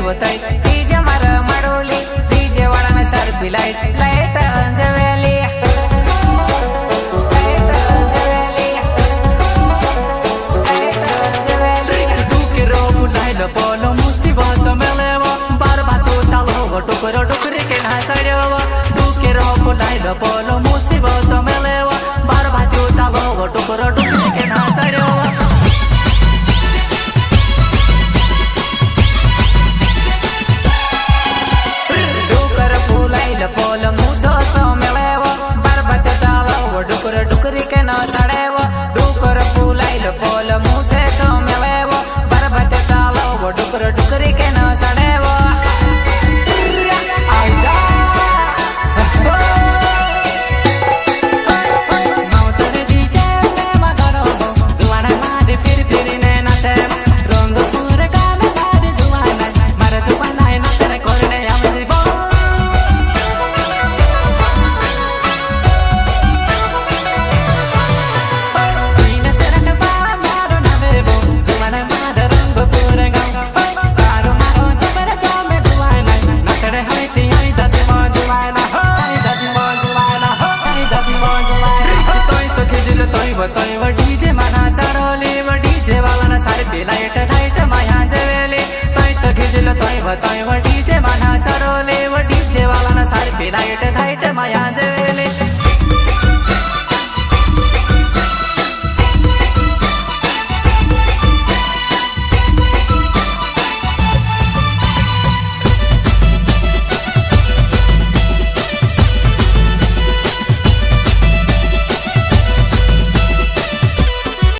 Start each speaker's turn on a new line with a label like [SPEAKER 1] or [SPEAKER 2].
[SPEAKER 1] होतय डीजे मार माडोली DJ वाळाने सारपी light light अंजवेली पोलो मुची watch मेलेव बार बातो चालो टुकर टुकरी के नाचड़ेव डुके रो बुलाइल पोलो मुची वाच मेलेव बार बातो चालो टुकर टुकरी के नाचड़ेव डुकर बुलाइल पोलो मुचो मेलेव बार बातो चालो टुकर टुकरी के नाचड़ेव डुकर बुलाइल पोलो मुचे मेलेव बार बातो चालो डुकर डुकरी के न सड़ेव डीजे मना चढ़ोली डीजे वाला सारे लाइट लाइट माया जवेली तय तो खिजल तय डीजे मना चढ़ोली डीजे वाला सारे लाइट लाइट माया